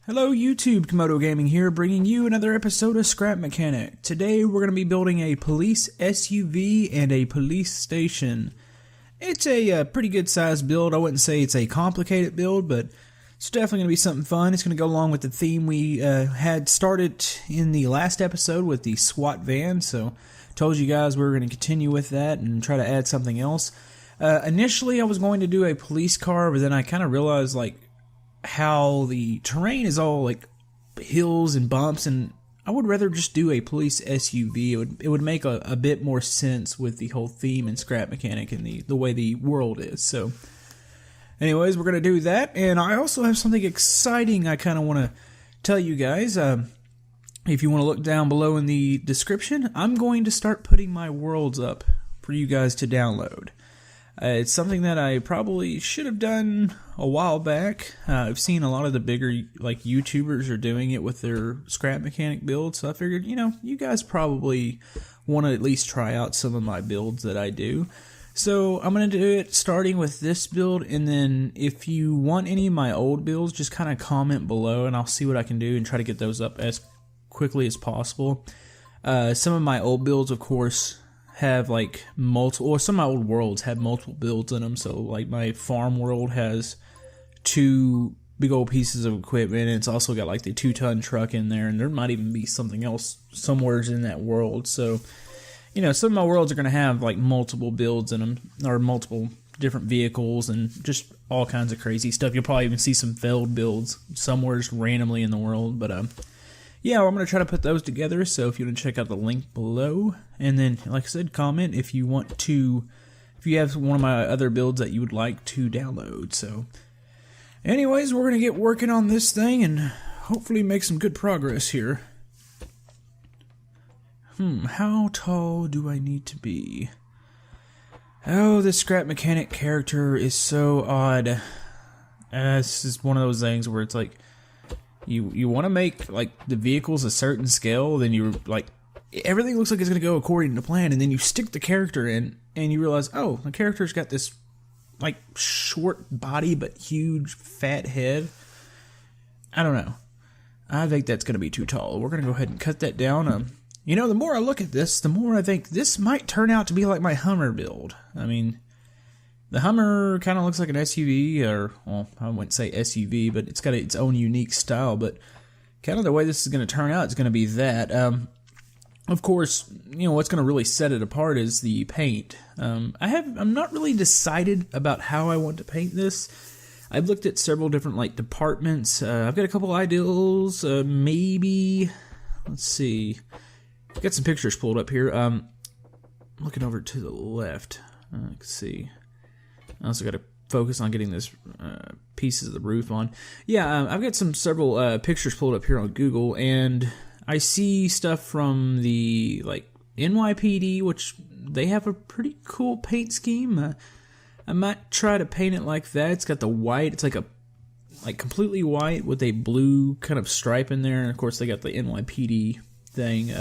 Hello YouTube, Komodo Gaming here, bringing you another episode of Scrap Mechanic. Today we're going to be building a police SUV and a police station. It's a pretty good sized build. I wouldn't say it's a complicated build, but it's definitely going to be something fun. It's going to go along with the theme we had started in the last episode with the SWAT van, so told you guys we were going to continue with that and try to add something else. Initially I was going to do a police car, but then I kind of realized how the terrain is all like hills and bumps, and I would rather just do a police SUV. It would make a bit more sense with the whole theme and Scrap Mechanic and the way the world is. So anyways, we're going to do that, and I also have something exciting I kind of want to tell you guys. If you want to look down below in the description, I'm going to start putting my worlds up for you guys to download. It's something that I probably should have done a while back. I've seen a lot of the bigger YouTubers are doing it with their Scrap Mechanic builds, so I figured, you guys probably want to at least try out some of my builds that I do. So I'm going to do it starting with this build, and then if you want any of my old builds, just kind of comment below and I'll see what I can do and try to get those up as quickly as possible. Some of my old builds, of course, have multiple, or some of my old worlds have multiple builds in them. So my farm world has 2 big old pieces of equipment, and it's also got the 2-ton truck in there, and there might even be something else somewhere in that world. So some of my worlds are going to have multiple builds in them, or multiple different vehicles and just all kinds of crazy stuff. You'll probably even see some failed builds somewhere just randomly in the world, but yeah, I'm going to try to put those together, so if you want to check out the link below, and then, like I said, comment if you have one of my other builds that you would like to download. So, anyways, we're going to get working on this thing and hopefully make some good progress here. How tall do I need to be? Oh, this Scrap Mechanic character is so odd. This is one of those things where it's you want to make the vehicles a certain scale, then everything looks like it's going to go according to plan, and then you stick the character in and you realize, oh, the character's got this short body but huge fat head. I don't know. I think that's going to be too tall. We're going to go ahead and cut that down. The more I look at this, the more I think this might turn out to be like my Hummer build. I mean, the Hummer kind of looks like an SUV, or, well, I wouldn't say SUV, but it's got its own unique style, but kind of the way this is going to turn out is going to be that. Of course, what's going to really set it apart is the paint. I'm not really decided about how I want to paint this. I've looked at several different, departments. I've got a couple ideals, maybe, let's see. I've got some pictures pulled up here. Looking over to the left, let's see. I also got to focus on getting this pieces of the roof on. Yeah, I've got several pictures pulled up here on Google, and I see stuff from the NYPD, which they have a pretty cool paint scheme. I might try to paint it like that. It's got the white. It's completely white with a blue kind of stripe in there, and of course they got the NYPD thing.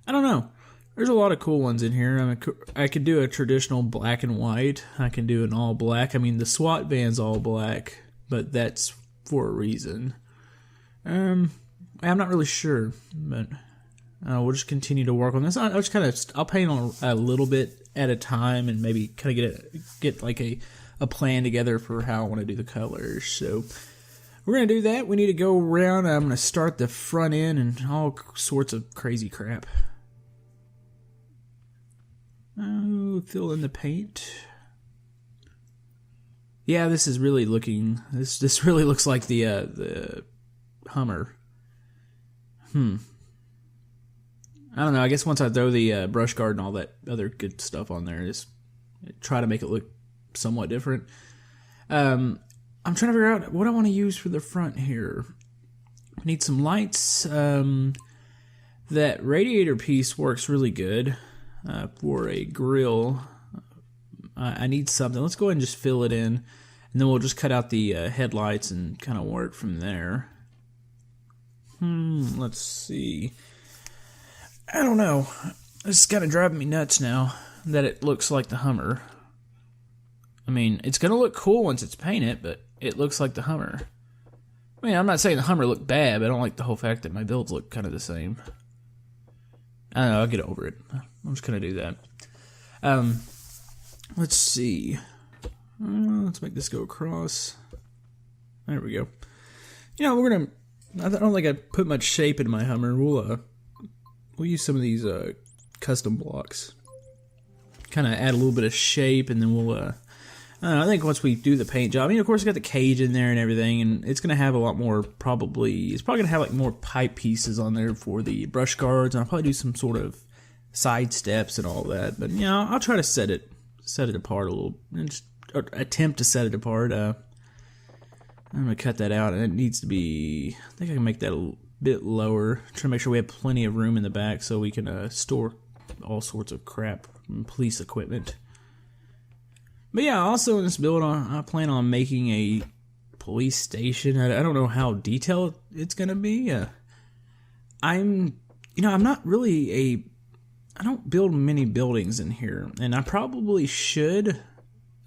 I don't know. There's a lot of cool ones in here. I could do a traditional black and white. I can do an all black. I mean, the SWAT van's all black, but that's for a reason. I'm not really sure, but we'll just continue to work on this. I'll paint on a little bit at a time, and maybe kind of get a plan together for how I want to do the colors. So we're gonna do that. We need to go around. I'm gonna start the front end and all sorts of crazy crap. Fill in the paint. Yeah, this is really looking. This really looks like the Hummer. I don't know. I guess once I throw the brush guard and all that other good stuff on there, just try to make it look somewhat different. I'm trying to figure out what I want to use for the front here. I need some lights. That radiator piece works really good. For a grill, I need something. Let's go ahead and just fill it in, and then we'll just cut out the headlights and kind of work from there. Let's see. I don't know. This is kind of driving me nuts now that it looks like the Hummer. I mean, it's going to look cool once it's painted, but it looks like the Hummer. I mean, I'm not saying the Hummer looked bad, but I don't like the whole fact that my builds look kind of the same. I don't know, I'll get over it. I'm just going to do that. Let's see. Let's make this go across. There we go. You know, I don't think I put much shape in my Hummer. We'll use some of these custom blocks. Kind of add a little bit of shape, and then we'll I think once we do the paint job, I mean, of course, we got the cage in there and everything, and it's going to have a lot more, it's probably going to have like more pipe pieces on there for the brush guards, and I'll probably do some sort of side steps and all that, but, you know, I'll try to set it apart a little, and just attempt to set it apart. I'm going to cut that out, and it needs to be, I think I can make that a bit lower, try to make sure we have plenty of room in the back so we can store all sorts of crap, police equipment. But yeah, also in this build, I plan on making a police station. I don't know how detailed it's gonna be. I'm not really I don't build many buildings in here, and I probably should.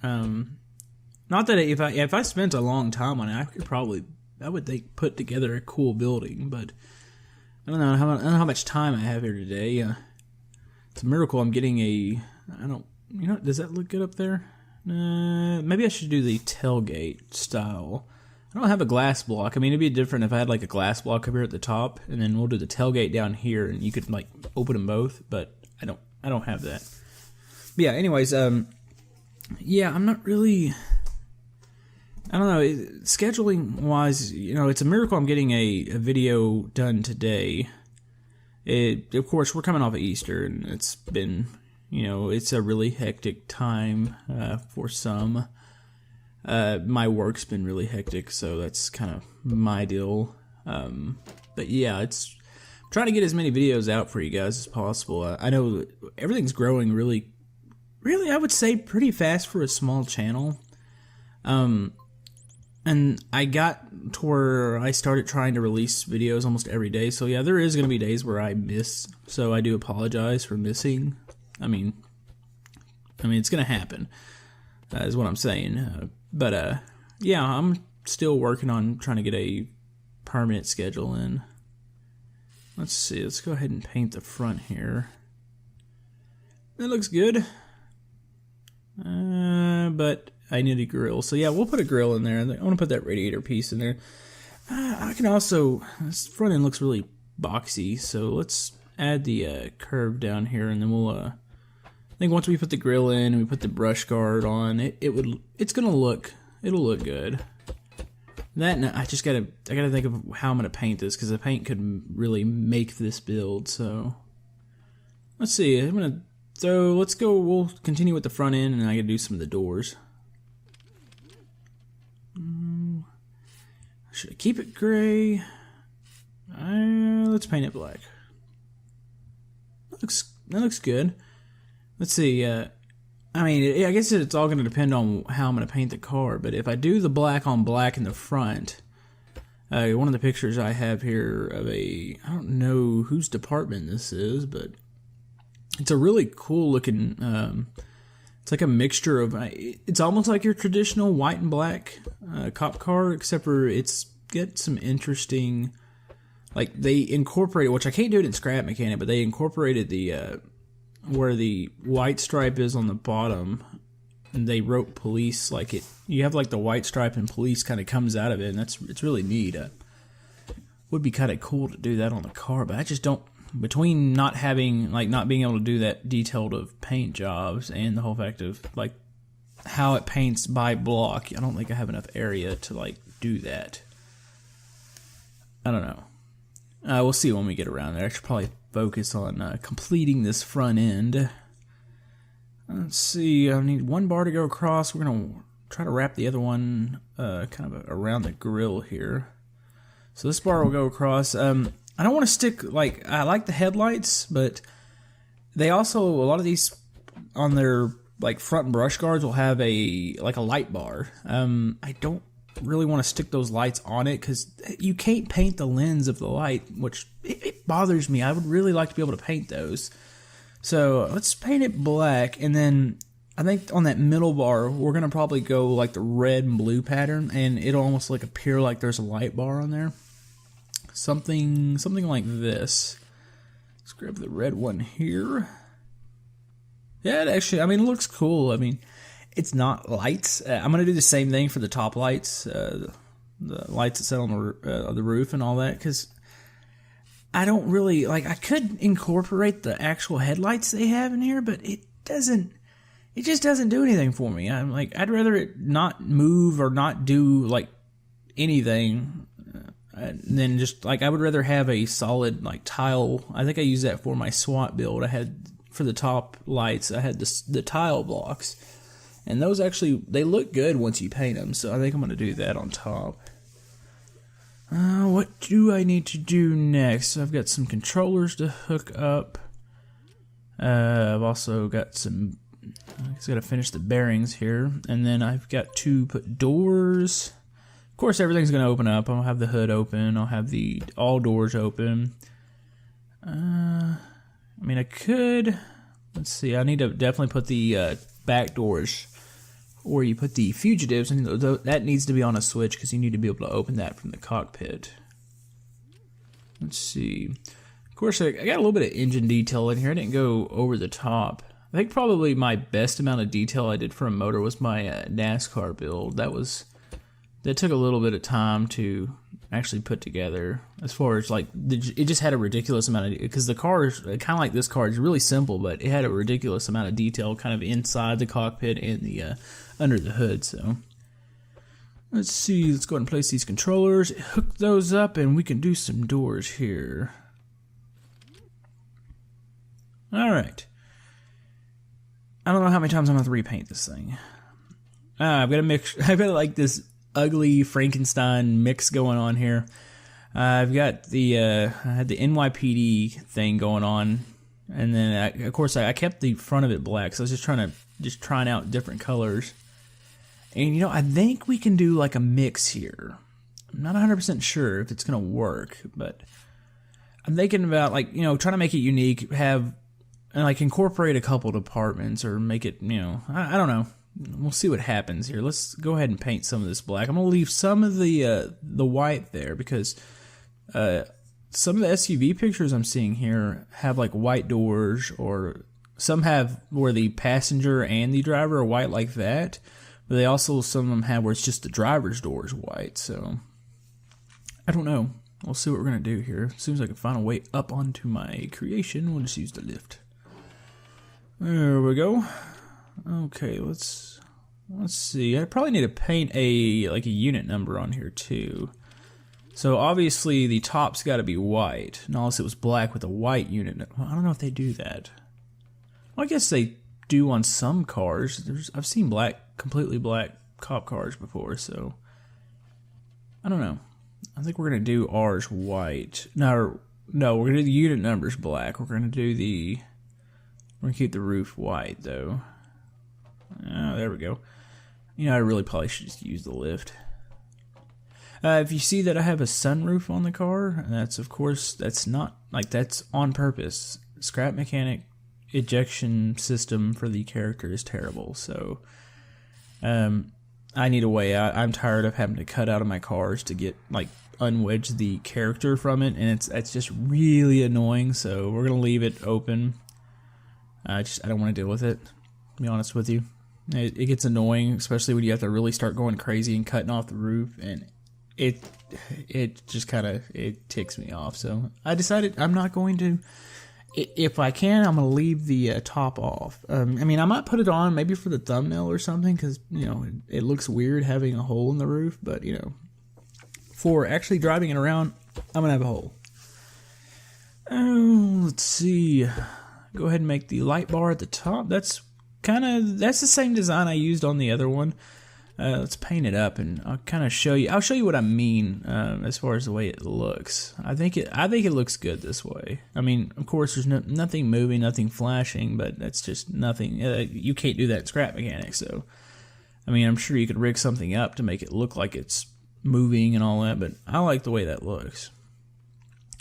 Not that if I spent a long time on it, I would think put together a cool building, but I don't know how much time I have here today. It's a miracle I'm getting does that look good up there? Maybe I should do the tailgate style. I don't have a glass block. I mean, it'd be different if I had like a glass block up here at the top, and then we'll do the tailgate down here, and you could like open them both. But I don't have that. But yeah. Anyways, yeah, I'm not really. I don't know. Scheduling wise, you know, it's a miracle I'm getting a video done today. Of course, we're coming off of Easter, and it's been. You know, it's a really hectic time for some. My work's been really hectic, so that's kind of my deal. But yeah, I'm trying to get as many videos out for you guys as possible. I know everything's growing really, I would say pretty fast for a small channel. And I got to where I started trying to release videos almost every day. So yeah, there is going to be days where I miss, so I do apologize for missing. I mean, it's gonna happen, is what I'm saying. But yeah, I'm still working on trying to get a permanent schedule in. Let's see. Let's go ahead and paint the front here. That looks good. But I need a grill, so yeah, we'll put a grill in there. I want to put that radiator piece in there. I can also. This front end looks really boxy, so let's add the curve down here, and then we'll. I think once we put the grill in and we put the brush guard on, it'll look good. That, and I gotta think of how I'm gonna paint this, because the paint could really make this build. So let's see. Let's go. We'll continue with the front end, and I gotta do some of the doors. Should I keep it gray? Let's paint it black. That looks good. Let's see, I mean, I guess it's all going to depend on how I'm going to paint the car, but if I do the black on black in the front, one of the pictures I have here of I don't know whose department this is, but it's a really cool looking, it's like a mixture of, it's almost like your traditional white and black cop car, except for it's got some interesting, like they incorporated, which I can't do it in Scrap Mechanic, but they incorporated the, where the white stripe is on the bottom, and they wrote police like it. You have like the white stripe and police kind of comes out of it, and it's really neat. Would be kind of cool to do that on the car, but I just don't. Between not being able to do that detailed of paint jobs and the whole fact of like how it paints by block, I don't think I have enough area to like do that. I don't know. We'll see when we get around there. I should probably focus on completing this front end. Let's see, I need one bar to go across. We're going to try to wrap the other one kind of around the grill here. So this bar will go across. I don't want to stick, I like the headlights, but they also, a lot of these on their front brush guards will have a light bar. I don't really want to stick those lights on it because you can't paint the lens of the light, which it bothers me. I would really like to be able to paint those. So let's paint it black, and then I think on that middle bar, we're going to probably go like the red and blue pattern, and it'll almost like appear like there's a light bar on there. Something like this. Let's grab the red one here. Yeah, it actually, I mean, it looks cool. I mean, it's not lights. I'm going to do the same thing for the top lights, the lights that sit on the roof and all that, because I don't really, like, I could incorporate the actual headlights they have in here, but it just doesn't do anything for me. I'm like, I'd rather it not move or not do, like, anything than just, like, I would rather have a solid, like, tile. I think I used that for my SWAT build. I had, for the top lights, I had the tile blocks. And those actually, they look good once you paint them, so I think I'm going to do that on top. What do I need to do next? I've got some controllers to hook up. I've also got some, I just got to finish the bearings here. And then I've got to put doors. Of course, everything's going to open up. I'll have the hood open. I'll have all doors open. I mean, I could, let's see, I need to definitely put the back doors where you put the fugitives, and that needs to be on a switch because you need to be able to open that from the cockpit. Let's see. Of course, I got a little bit of engine detail in here. I didn't go over the top. I think probably my best amount of detail I did for a motor was my NASCAR build. That took a little bit of time to actually put together. As far as like, it just had a ridiculous amount of, because the car is kind of like this car is really simple, but it had a ridiculous amount of detail kind of inside the cockpit and the under the hood. So let's see, let's go ahead and place these controllers, hook those up, and we can do some doors here. All right. I don't know how many times I'm gonna have to repaint this thing. I've got a mix. I've got like this ugly Frankenstein mix going on here. I've got I had the NYPD thing going on, and then of course I kept the front of it black. So I was just trying out different colors. And you know, I think we can do like a mix here. I'm not 100% sure if it's gonna work, but I'm thinking about, like, you know, trying to make it unique, have and like incorporate a couple departments, or make it, you know, I don't know. We'll see what happens here. Let's go ahead and paint some of this black. I'm gonna leave some of the white there because some of the SUV pictures I'm seeing here have like white doors, or some have where the passenger and the driver are white like that. But they also, some of them have where it's just the driver's door is white. So I don't know. We'll see what we're gonna do here. As soon as I can find a way up onto my creation, we'll just use the lift. There we go. Okay, let's see. I probably need to paint a unit number on here too. So obviously the top's got to be white, unless it was black with a white unit. I don't know if they do that. Well, I guess they do on some cars. I've seen completely black cop cars before, so I don't know. I think we're gonna do ours white. No, we're gonna do the unit numbers black. We're gonna keep the roof white though. Oh, there we go. You know, I really probably should just use the lift. If you see that I have a sunroof on the car, that's that's on purpose. Scrap Mechanic ejection system for the character is terrible, so I need a way out. I'm tired of having to cut out of my cars to get unwedge the character from it, and it's just really annoying. So we're gonna leave it open. I don't want to deal with it, to be honest with you. It gets annoying, especially when you have to really start going crazy and cutting off the roof, and it just kind of, it ticks me off. So I decided I'm not going to. If I can, I'm going to leave the top off. I mean, I might put it on maybe for the thumbnail or something, because, you know, it looks weird having a hole in the roof, but, you know, for actually driving it around, I'm going to have a hole. Oh, let's see. Go ahead and make the light bar at the top. That's the same design I used on the other one. Let's paint it up, and I'll kind of show you. I'll show you what I mean as far as the way it looks. I think it looks good this way. I mean, of course, there's nothing moving, nothing flashing, but that's just nothing. You can't do that in Scrap Mechanics. So, I mean, I'm sure you could rig something up to make it look like it's moving and all that, but I like the way that looks.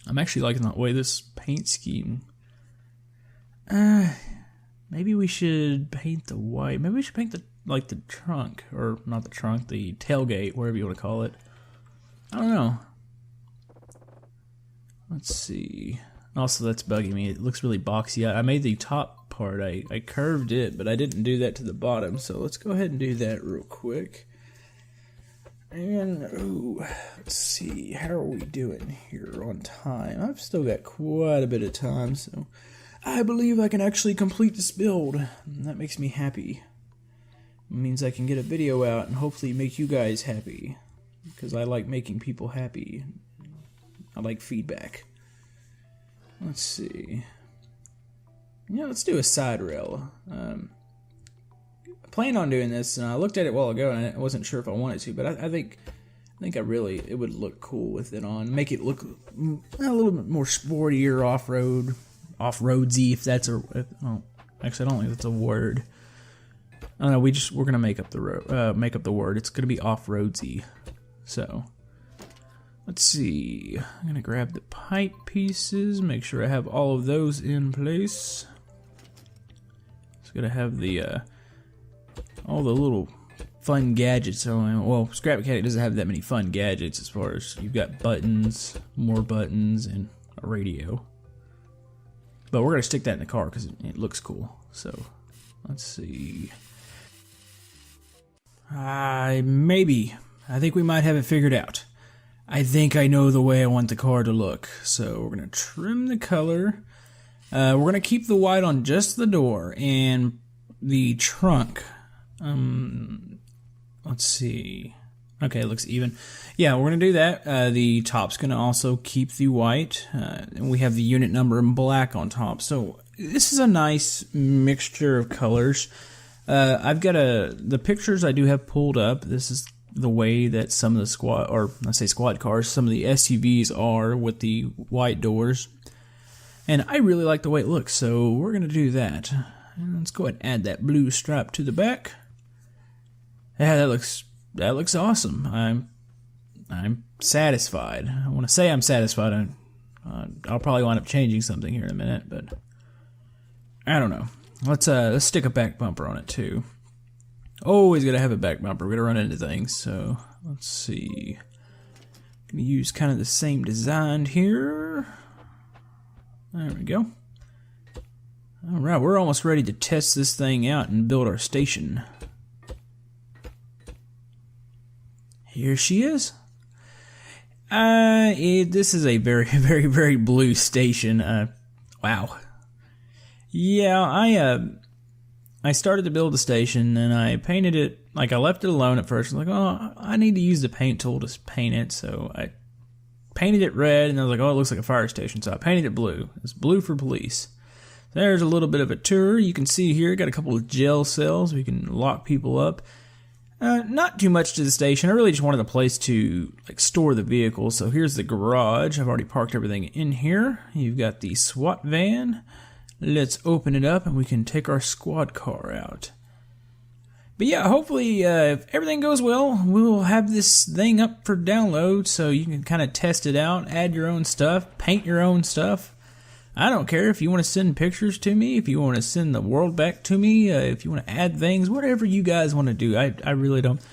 I'm actually liking the way this paint scheme. Maybe Maybe we should paint the white. Maybe we should paint the the trunk, or not the trunk, the tailgate, whatever you want to call it. I don't know. Let's see. Also, that's bugging me. It looks really boxy. I made the top part. I curved it, but I didn't do that to the bottom. So let's go ahead and do that real quick. And, let's see. How are we doing here on time? I've still got quite a bit of time, so I believe I can actually complete this build. And that makes me happy. It means I can get a video out and hopefully make you guys happy. Because I like making people happy. I like feedback. Let's see. Yeah, let's do a side rail. I planned on doing this, and I looked at it a while ago, and I wasn't sure if I wanted to, but I think it would look cool with it on. Make it look a little bit more sportier, off-roadsy, if that's actually I don't think that's a word. I don't know. We're gonna make up the word. It's gonna be off-roadsy. So let's see. I'm gonna grab the pipe pieces. Make sure I have all of those in place. It's gonna have the all the little fun gadgets. Well, Scrap Mechanic doesn't have that many fun gadgets as far as you've got buttons, more buttons, and a radio. But we're gonna stick that in the car because it looks cool. So let's see. I think we might have it figured out. I think I know the way I want the car to look. So we're going to trim the color. We're going to keep the white on just the door and the trunk. Let's see. Okay, it looks even. Yeah, we're going to do that. The top's going to also keep the white. And we have the unit number in black on top. So this is a nice mixture of colors. I've got the pictures I do have pulled up. This is the way that some of the squad cars, some of the SUVs are with the white doors. And I really like the way it looks, so we're going to do that. And let's go ahead and add that blue stripe to the back. Yeah, that looks awesome. I'm satisfied. I want to say I'm satisfied. I'll probably wind up changing something here in a minute, but I don't know. Let's stick a back bumper on it too. Always gotta have a back bumper. We're gonna run into things. So let's see. Gonna use kind of the same design here. There we go. All right, we're almost ready to test this thing out and build our station. Here she is. This is a very, very, very blue station. Wow. Yeah, I started to build the station and I painted it, like I left it alone at first. I was like, oh, I need to use the paint tool to paint it. So I painted it red and I was like, oh, it looks like a fire station. So I painted it blue. It's blue for police. There's a little bit of a tour. You can see here, got a couple of jail cells. We can lock people up. Not too much to the station. I really just wanted a place to store the vehicles. So here's the garage. I've already parked everything in here. You've got the SWAT van. Let's open it up and we can take our squad car out. But yeah, hopefully if everything goes well, we'll have this thing up for download so you can kind of test it out, add your own stuff, paint your own stuff. I don't care if you want to send pictures to me, if you want to send the world back to me, if you want to add things, whatever you guys want to do. I really don't. I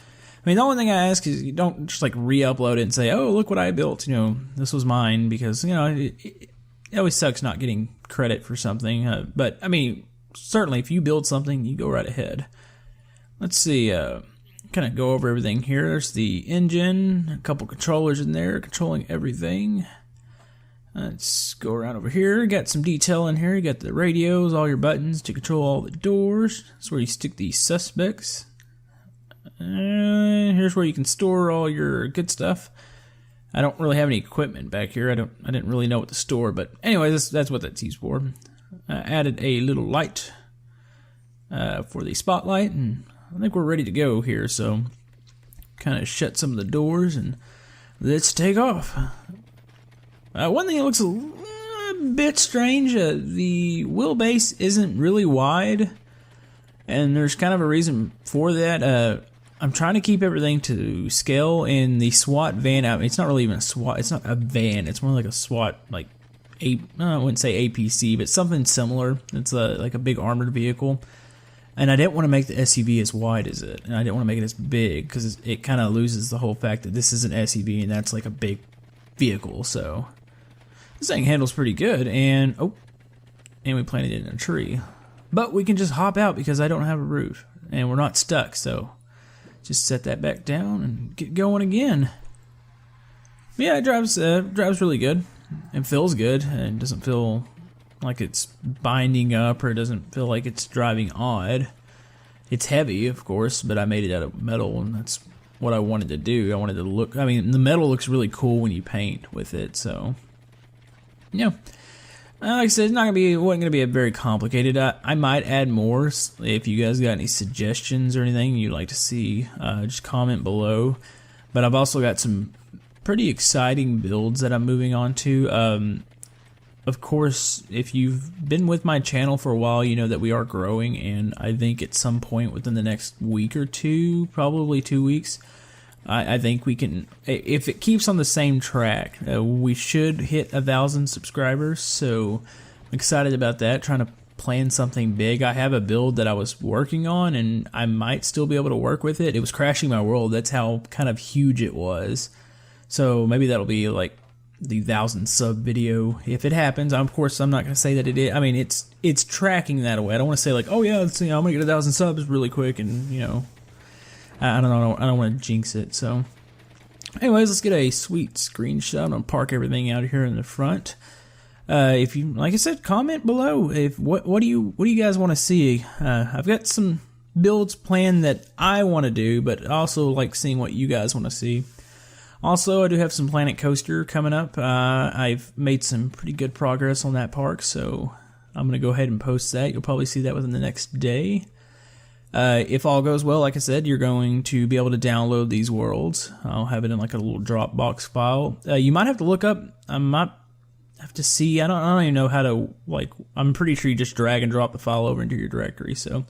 mean, the only thing I ask is you don't just re-upload it and say, oh, look what I built. This was mine, because, it always sucks not getting credit for something. But, I mean, certainly if you build something, you go right ahead. Let's see, kind of go over everything here. There's the engine, a couple controllers in there controlling everything. Let's go around over here. Got some detail in here. You got the radios, all your buttons to control all the doors. That's where you stick the suspects. Here's where you can store all your good stuff. I don't really have any equipment back here. I didn't really know what to store, but anyway, that's what that's used for. Added a little light for the spotlight, and I think we're ready to go here. So, kind of shut some of the doors and let's take off. One thing that looks a bit strange: the wheelbase isn't really wide, and there's kind of a reason for that. I'm trying to keep everything to scale in the SWAT van. I mean, it's not really even a SWAT. It's not a van. It's more like a SWAT I wouldn't say APC, but something similar. It's like a big armored vehicle. And I didn't want to make the SUV as wide as it, and I didn't want to make it as big because it kind of loses the whole fact that this is an SUV and that's like a big vehicle. So this thing handles pretty good, and we planted it in a tree. But we can just hop out because I don't have a roof, and we're not stuck. So just set that back down and get going again. But yeah, it drives really good. It feels good, and it doesn't feel like it's binding up, or it doesn't feel like it's driving odd. It's heavy, of course, but I made it out of metal, and that's what I wanted to do. I wanted to look, I mean, the metal looks really cool when you paint with it, so yeah. Like I said, it wasn't gonna be a very complicated. I might add more if you guys got any suggestions or anything you'd like to see. Just comment below. But I've also got some pretty exciting builds that I'm moving on to. Of course, if you've been with my channel for a while, you know that we are growing, and I think at some point within the next week or two, probably 2 weeks, I think we can, if it keeps on the same track, we should hit 1,000 subscribers, so I'm excited about that, trying to plan something big. I have a build that I was working on, and I might still be able to work with it. It was crashing my world, that's how kind of huge it was, so maybe that'll be like the 1,000 sub video if it happens. Of course, I'm not gonna say that it is. I mean, it's tracking that away. I don't want to say like, oh yeah, I'm gonna get 1,000 subs really quick, and I don't know. I don't want to jinx it. So, anyways, let's get a sweet screenshot. I'm gonna park everything out here in the front. If you, like I said, comment below. What do you guys want to see? I've got some builds planned that I want to do, but also like seeing what you guys want to see. Also, I do have some Planet Coaster coming up. I've made some pretty good progress on that park, so I'm going to go ahead and post that. You'll probably see that within the next day. If all goes well, like I said, you're going to be able to download these worlds. I'll have it in like a little Dropbox file. You might have to look up, I might have to see, I don't even know how to, I'm pretty sure you just drag and drop the file over into your directory, so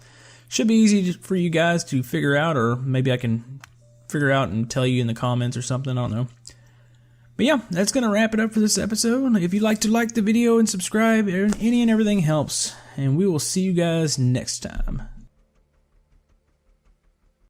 should be easy for you guys to figure out, or maybe I can figure out and tell you in the comments or something, I don't know. But yeah, that's going to wrap it up for this episode. If you'd like to like the video and subscribe, any and everything helps. And we will see you guys next time.